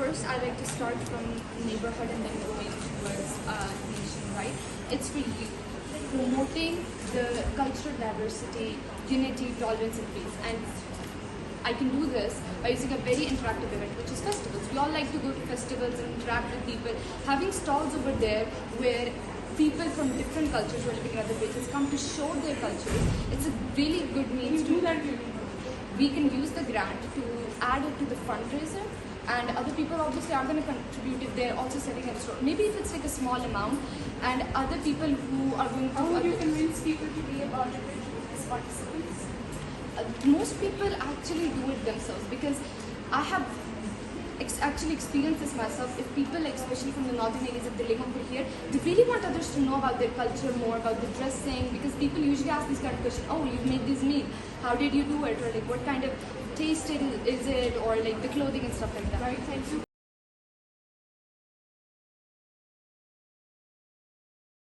first I like to start from neighborhood and then moving towards nation, right? It's for you. Promoting the cultural diversity, unity, tolerance and peace. And I can do this by using a very interactive event, which is festivals. We all like to go to festivals and interact with people. Having stalls over there where people from different cultures who are living in other places come to show their cultures. It's a really good means to do that. We can use the grant to add it to the fundraiser, and other people obviously are going to contribute if they're also setting up a store. Maybe if it's like a small amount, and other people who are going to... How would you convince people to be a part of it as participants? Most people actually do it themselves, because I have actually experienced this myself. If people, especially from the northern areas, if they live over here, they really want others to know about their culture more, about the dressing, because people usually ask these kind of questions. Oh, you made this meal. How did you do it? Or like what kind of taste is it? Or like the clothing and stuff like that. Right, thank you.